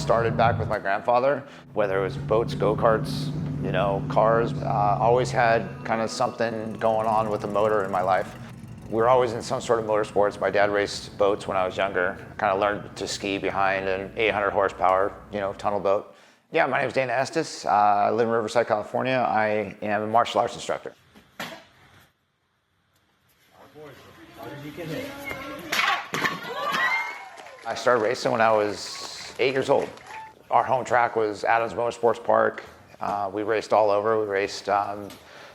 started back with my grandfather, whether it was boats, go-karts, you know, cars. Always had kind of something going on with the motor in my life. We were always in some sort of motorsports. My dad raced boats when I was younger. Kind of learned to ski behind an 800 horsepower, you know, tunnel boat. Yeah, my name is Estes. I live in Riverside, California. I am a martial arts instructor. I started racing when I was 8 years old. Our home track was Adams Motorsports Park. We raced all over. We raced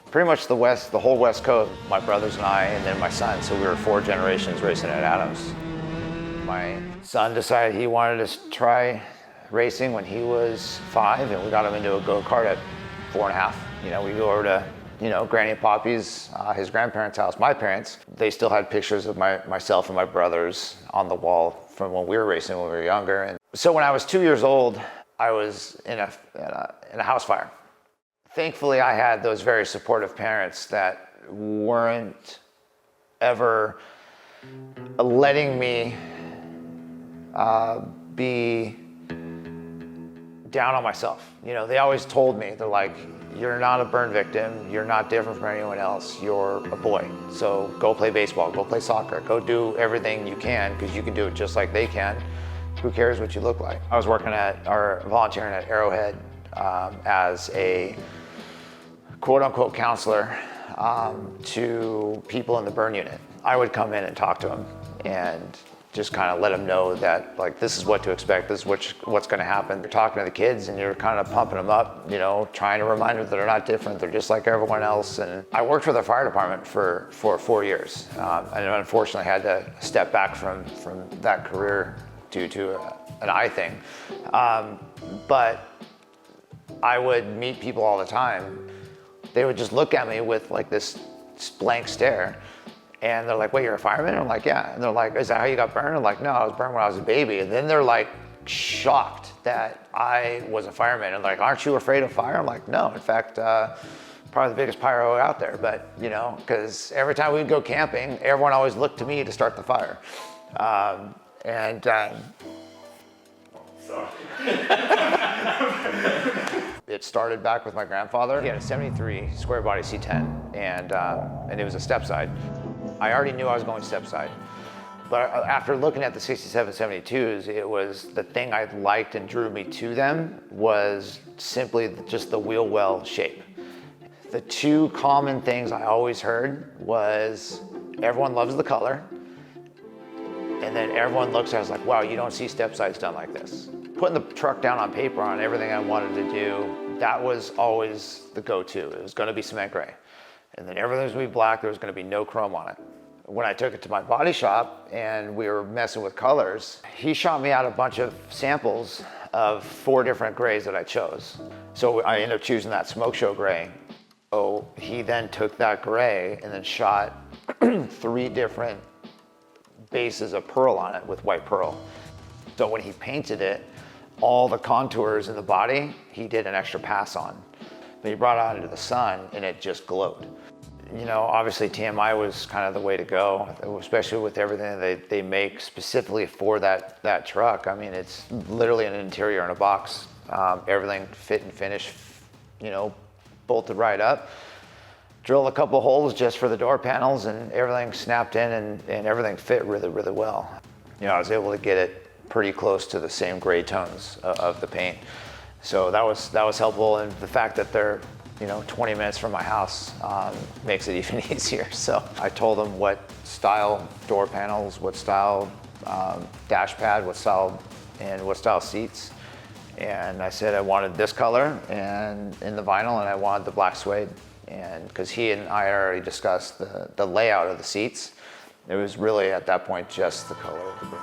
pretty much the whole West Coast, my brothers and I, and then my son. So we were 4 generations racing at Adams. My son decided he wanted to try racing when he was 5, and we got him into a go-kart at 4.5. You know, we go over to, you know, Granny and Poppy's, his grandparents' house. My parents, they still had pictures of myself and my brothers on the wall from when we were racing when we were younger. And so when I was 2 years old, I was in a house fire. Thankfully, I had those very supportive parents that weren't ever letting me be down on myself. You know, they always told me, they're like, you're not a burn victim, you're not different from anyone else, you're a boy. So go play baseball, go play soccer, go do everything you can, because you can do it just like they can. Who cares what you look like? I was volunteering at Arrowhead as a quote-unquote counselor to people in the burn unit. I would come in and talk to them and just kind of let them know that, like, this is what to expect, this is what's going to happen. You're talking to the kids and you're kind of pumping them up, you know, trying to remind them that they're not different, they're just like everyone else. And I worked for the fire department for 4 years, and unfortunately had to step back from that career due to an eye thing. But I would meet people all the time. They would just look at me with like this blank stare. And they're like, wait, you're a fireman? And I'm like, yeah. And they're like, is that how you got burned? I'm like, no, I was burned when I was a baby. And then they're like shocked that I was a fireman. And like, aren't you afraid of fire? I'm like, no, in fact, probably the biggest pyro out there. But, you know, because every time we'd go camping, everyone always looked to me to start the fire. It started back with my grandfather. He had a 73 square body C-10, and it was a Stepside. I already knew I was going Stepside, but after looking at the 67 72s, it was the thing I liked and drew me to them was simply just the wheel well shape. The 2 common things I always heard was everyone loves the color, and then everyone looks at us like, wow, you don't see Stepsides done like this. Putting the truck down on paper on everything I wanted to do, that was always the go-to. It was going to be cement gray. And then everything was going to be black, there was going to be no chrome on it. When I took it to my body shop and we were messing with colors, he shot me out a bunch of samples of 4 different grays that I chose. So I ended up choosing that Smoke Show gray. So he then took that gray and then shot 3 different bases of pearl on it with white pearl. So when he painted it, all the contours in the body, he did an extra pass on. But he brought it out into the sun and it just glowed. You know, obviously TMI was kind of the way to go, especially with everything that they make specifically for that truck. I mean, it's literally an interior in a box. Everything fit and finish, you know, bolted right up. Drilled a couple holes just for the door panels and everything snapped in and everything fit really, really well. You know, I was able to get it pretty close to the same gray tones of the paint. So that was helpful, and the fact that they're, you know, 20 minutes from my house makes it even easier. So I told them what style door panels, what style dash pad, what style seats. And I said I wanted this color and in the vinyl, and I wanted the black suede. And because he and I already discussed the layout of the seats, it was really at that point just the color of the brick.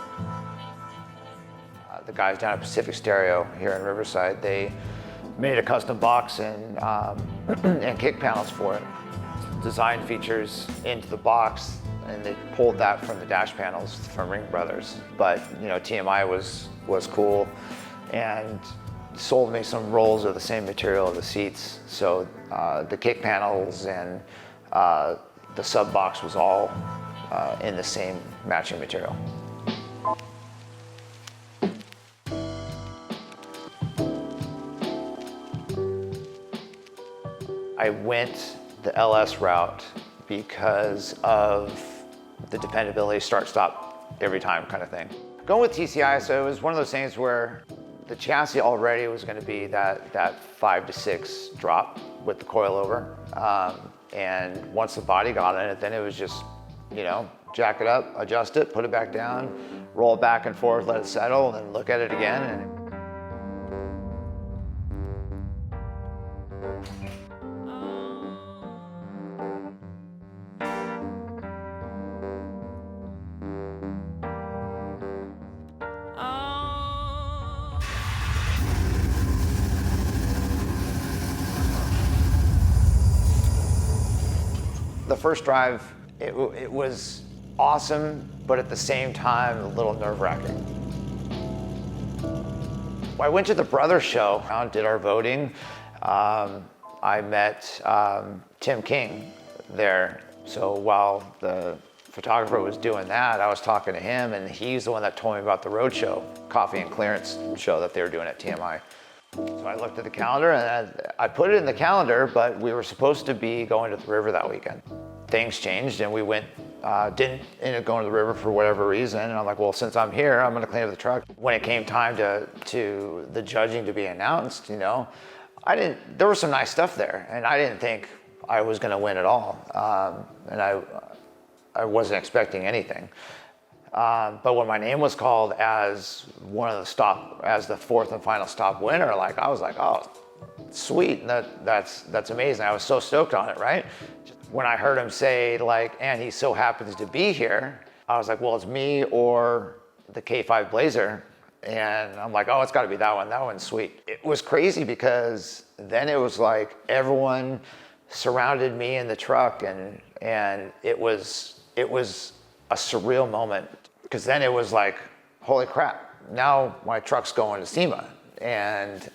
The guys down at Pacific Stereo here in Riverside, they made a custom box and kick panels for it. Design features into the box, and they pulled that from the dash panels from Ring Brothers. But you know, TMI was cool and sold me some rolls of the same material of the seats. So the kick panels and the sub box was all in the same matching material. I went the LS route because of the dependability, start-stop every time kind of thing. Going with TCI, so it was one of those things where the chassis already was going to be that 5 to 6 drop with the coilover. And once the body got in it, then it was just, you know, jack it up, adjust it, put it back down, roll it back and forth, let it settle, and then look at it again. And the first drive, it was awesome, but at the same time, a little nerve-wracking. I went to the Brothers Show, did our voting. I met Tim King there. So while the photographer was doing that, I was talking to him, and he's the one that told me about the roadshow, coffee and clearance show that they were doing at TMI. So I looked at the calendar, and I put it in the calendar, but we were supposed to be going to the river that weekend. Things changed, and we didn't end up going to the river for whatever reason. And I'm like, well, since I'm here, I'm gonna clean up the truck. When it came time to the judging to be announced, you know, there was some nice stuff there, and I didn't think I was gonna win at all. And I wasn't expecting anything. But when my name was called as as the fourth and final stop winner, like I was like, oh, sweet, that's amazing. I was so stoked on it, right? When I heard him say like, and he so happens to be here, I was like, well, it's me or the K5 Blazer. And I'm like, oh, it's gotta be that one. That one's sweet. It was crazy because then it was like everyone surrounded me in the truck, and it was a surreal moment, because then it was like, holy crap, now my truck's going to SEMA. And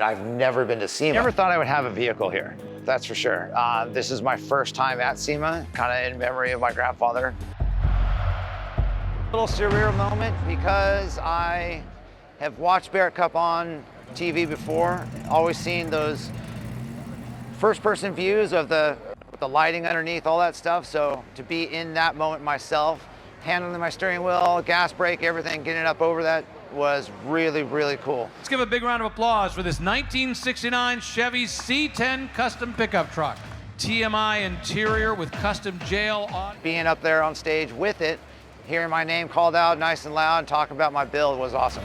I've never been to SEMA. Never thought I would have a vehicle here, that's for sure. This is my first time at SEMA, kind of in memory of my grandfather. A little surreal moment because I have watched Barrett Cup on TV before, always seen those first-person views of the lighting underneath, all that stuff. So to be in that moment myself, handling my steering wheel, gas brake, everything, getting it up over that was really, really cool. Let's give a big round of applause for this 1969 Chevy C-10 custom pickup truck. TMI interior with custom jail on. Being up there on stage with it, hearing my name called out nice and loud, talking about my build was awesome.